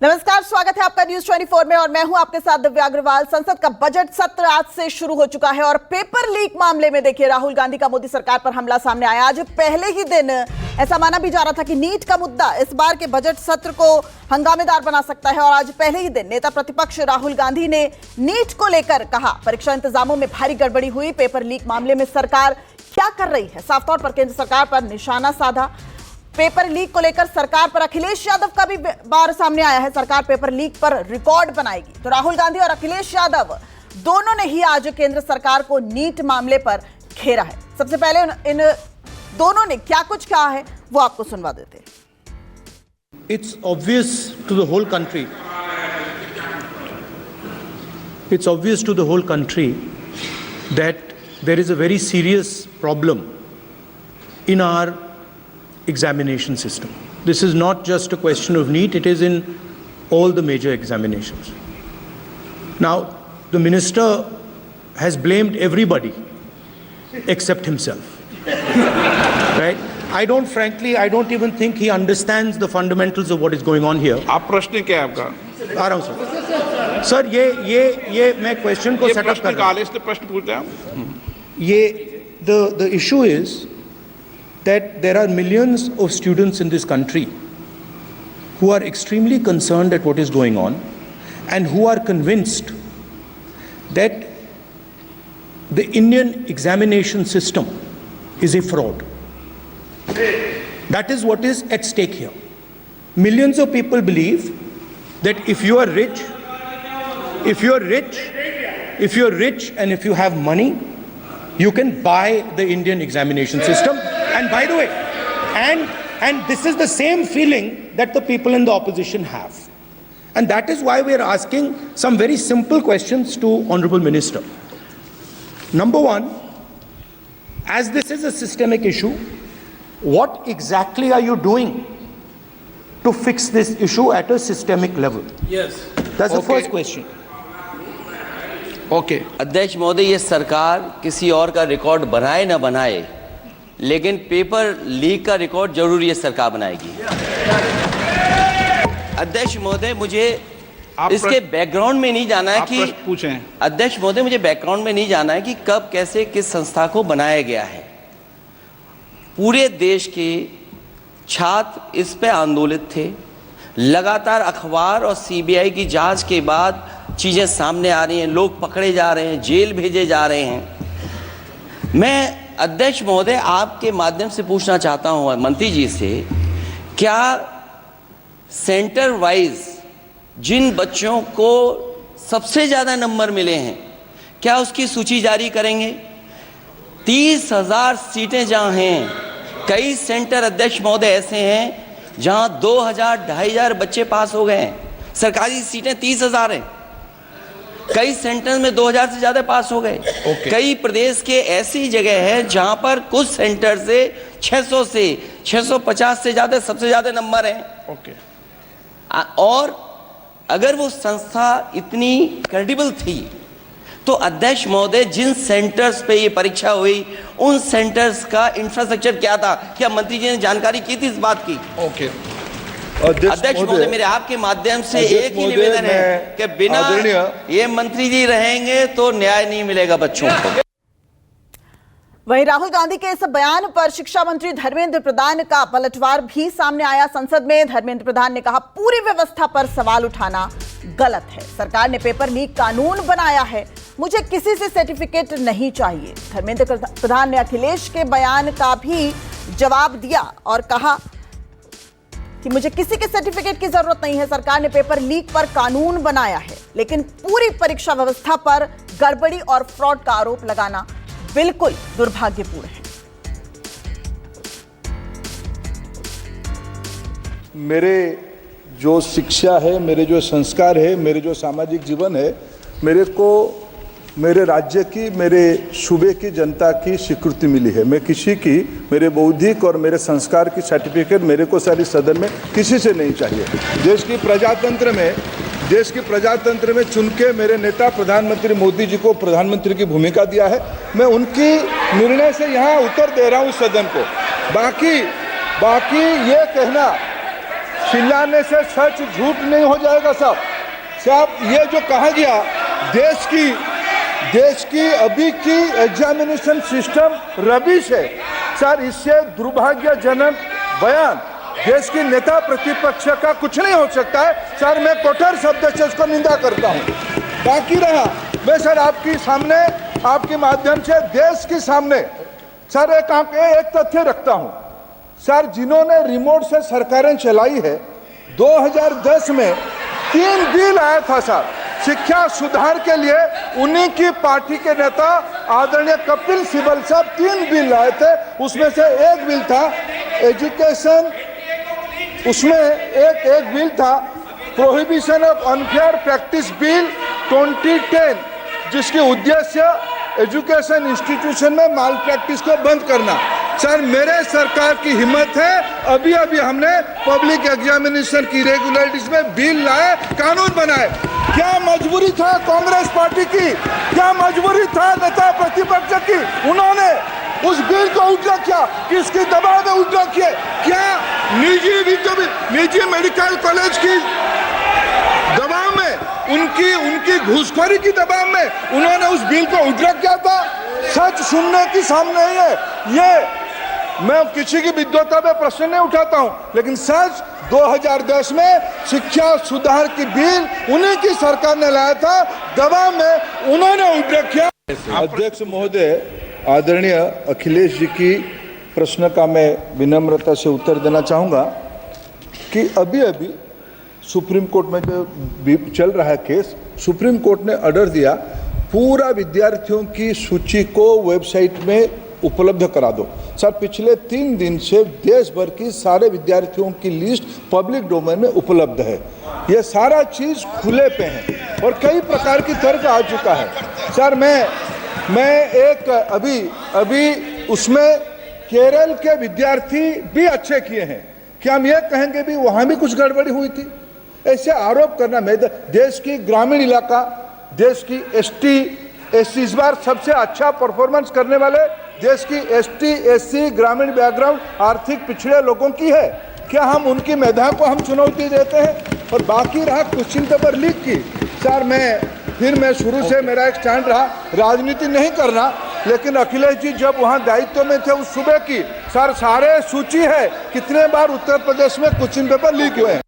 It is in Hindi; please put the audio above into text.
नमस्कार, स्वागत है आपका न्यूज 24 में और मैं हूं आपके साथ दिव्या अग्रवाल। संसद का बजट सत्र आज से शुरू हो चुका है और पेपर लीक मामले में देखिए राहुल गांधी का मोदी सरकार पर हमला सामने आया। आज पहले ही दिन ऐसा माना भी जा रहा था कि नीट का मुद्दा इस बार के बजट सत्र को हंगामेदार बना सकता है और आज पहले ही दिन नेता प्रतिपक्ष राहुल गांधी ने नीट को लेकर कहा, परीक्षा इंतजामों में भारी गड़बड़ी हुई। पेपर लीक मामले में सरकार क्या कर रही है, साफ तौर पर केंद्र सरकार पर निशाना साधा। पेपर लीक को लेकर सरकार पर अखिलेश यादव का भी बार सामने आया है। सरकार पेपर लीक पर रिकॉर्ड बनाएगी। तो राहुल गांधी और अखिलेश यादव दोनों ने ही आज केंद्र सरकार को नीट मामले पर घेरा है। सबसे पहले इन दोनों ने क्या कुछ कहा है वो आपको सुनवा देते हैं। It's obvious to the whole country. It's obvious to the whole country that there is a very serious problem in our examination system. This is not just a question of NEET, it is in all the major examinations. Now, the minister has blamed everybody except himself. Right? I don't even think he understands the fundamentals of what is going on here. आप प्रश्न क्या है आपका? आ रहा हूं सर। सर ये मैं क्वेश्चन को सेटअप कर रहा हूं। इसने प्रश्न पूछा है। ये the issue is that there are millions of students in this country who are extremely concerned at what is going on and who are convinced that the Indian examination system is a fraud. That is what is at stake here. Millions of people believe that if you are rich and if you have money, you can buy the Indian examination system. And by the way, and this is the same feeling that the people in the opposition have. And that is why we are asking some very simple questions to Honorable Minister. Number one, as this is a systemic issue, what exactly are you doing to fix this issue at a systemic level? Yes. That's the first question. Okay. अध्यक्ष महोदय, ये सरकार किसी और का रिकॉर्ड बनाए ना बनाए, लेकिन पेपर लीक का रिकॉर्ड जरूर ये सरकार बनाएगी। अध्यक्ष महोदय, मुझे इसके बैकग्राउंड में नहीं जाना है कि पूछें। अध्यक्ष महोदय, मुझे बैकग्राउंड में नहीं जाना है कि कब कैसे किस संस्था को बनाया गया है। पूरे देश के छात्र इस पे आंदोलित थे। लगातार अखबार और सीबीआई की जांच के बाद चीजें सामने आ रही हैं, लोग पकड़े जा रहे हैं, जेल भेजे जा रहे हैं। मैं अध्यक्ष महोदय आपके माध्यम से पूछना चाहता हूं मंत्री जी से, क्या सेंटर वाइज जिन बच्चों को सबसे ज़्यादा नंबर मिले हैं, क्या उसकी सूची जारी करेंगे? 30,000 सीटें जहां हैं, कई सेंटर अध्यक्ष महोदय ऐसे हैं जहां 2,000 2,500 बच्चे पास हो गए हैं। सरकारी सीटें 30,000 हैं, कई सेंटर में 2,000 से ज्यादा पास हो गए। कई प्रदेश के ऐसी जगह है जहां पर कुछ सेंटर से 600 से 650 से ज्यादा सबसे ज्यादा नंबर हैं। और अगर वो संस्था इतनी क्रेडिबल थी तो अध्यक्ष महोदय जिन सेंटर्स पे ये परीक्षा हुई उन सेंटर्स का इंफ्रास्ट्रक्चर क्या था? क्या मंत्री जी ने जानकारी की थी इस बात की? अध्यक्ष महोदय, मेरे आपके माध्यम से एक ही निवेदन है कि बिना ये मंत्री जी रहेंगे तो न्याय नहीं मिलेगा बच्चों को। वहीं राहुल गांधी के इस बयान पर शिक्षा मंत्री धर्मेंद्र प्रधान का पलटवार भी सामने आया। संसद में धर्मेंद्र प्रधान ने कहा, पूरी व्यवस्था पर सवाल उठाना गलत है। सरकार ने पेपर लीक कानून बनाया है, मुझे किसी से सर्टिफिकेट नहीं चाहिए। धर्मेंद्र प्रधान ने अखिलेश के बयान का भी जवाब दिया और कहा कि मुझे किसी के सर्टिफिकेट की जरूरत नहीं है। सरकार ने पेपर लीक पर कानून बनाया है, लेकिन पूरी परीक्षा व्यवस्था पर गड़बड़ी और फ्रॉड का आरोप लगाना बिल्कुल दुर्भाग्यपूर्ण है। मेरे जो शिक्षा है, मेरे जो संस्कार है, मेरे जो सामाजिक जीवन है, मेरे को मेरे राज्य की, मेरे सूबे की जनता की स्वीकृति मिली है। मैं किसी की, मेरे बौद्धिक और मेरे संस्कार की सर्टिफिकेट मेरे को सारी सदन में किसी से नहीं चाहिए। देश की प्रजातंत्र में चुन के मेरे नेता प्रधानमंत्री मोदी जी को प्रधानमंत्री की भूमिका दिया है। मैं उनकी निर्णय से यहाँ उत्तर दे रहा हूँ सदन को। बाकी ये कहना चिल्लाने से सच झूठ नहीं हो जाएगा साहब। ये जो कहा गया देश की अभी की एग्जामिनेशन सिस्टम रबिश है सर, इससे दुर्भाग्यजनक बयान देश की नेता प्रतिपक्ष का कुछ नहीं हो सकता है सर। मैं कठोर शब्द से इसको निंदा करता हूँ। बाकी रहा, मैं सर आपके सामने, आपके माध्यम से देश के सामने सर एक तथ्य रखता हूँ सर। जिन्होंने रिमोट से सरकारें चलाई है, 2010 में 3 बिल आया था सर शिक्षा सुधार के लिए। उन्हीं की पार्टी के नेता आदरणीय कपिल सिब्बल साहब 3 बिल लाए थे। उसमें से एक बिल था एजुकेशन, उसमें एक बिल था prohibition of unfair practice bill 2010, जिसकी उद्देश्य एजुकेशन इंस्टीट्यूशन में माल प्रैक्टिस को बंद करना। सर मेरे सरकार की हिम्मत है, अभी हमने पब्लिक एग्जामिनेशन की रेगुलरिटीज में बिल लाए, कानून बनाए। क्या मजबूरी था कांग्रेस पार्टी की, क्या मजबूरी था नेता प्रतिपक्ष की? उन्होंने उस बिल को उल्टा किया, किसके दबाव में उल्टा किया? क्या निजी मेडिकल कॉलेज की दबाव में, उनकी घूसखोरी की दबाव में उन्होंने उस बिल को उल्टा किया था? सच सुनने की सामने है ये। मैं किसी की विद्वता पे प्रश्न नहीं उठाता हूं, लेकिन सच 2010 में शिक्षा सुधार की बिल उन्हीं की सरकार ने लाया था, दबाव में उन्होंने उल्टा किया। अध्यक्ष महोदय, आदरणीय अखिलेश जी की प्रश्न का मैं विनम्रता से उत्तर देना चाहूँगा कि अभी सुप्रीम कोर्ट में जो चल रहा है केस, सुप्रीम कोर्ट ने ऑर्डर दिया पूरा विद्यार्थियों की सूची को वेबसाइट में उपलब्ध करा दो। सर पिछले 3 दिन से देश भर की सारे विद्यार्थियों की लिस्ट पब्लिक डोमेन में उपलब्ध है। ये सारा चीज़ खुले पे है और कई प्रकार की तर्क आ चुका है। सर मैं एक अभी उसमें केरल के विद्यार्थी भी अच्छे किए हैं, क्या हम ये कहेंगे भी वहाँ भी कुछ गड़बड़ी हुई थी? ऐसे आरोप करना, मैं देश की ग्रामीण इलाका, देश की एसटी इस बार सबसे अच्छा परफॉर्मेंस करने वाले देश की एसटी ग्रामीण बैकग्राउंड आर्थिक पिछड़े लोगों की है। क्या हम उनकी मेधा को हम चुनौती देते हैं? और बाकी रहा क्वेश्चन पेपर लीक की, सर मैं शुरू से मेरा एक स्टैंड रहा राजनीति नहीं करना, लेकिन अखिलेश जी जब वहाँ दायित्व में थे उस सूबे की, सर सारे सूची है कितने बार उत्तर प्रदेश में क्वेश्चन पेपर लीक हुए हैं।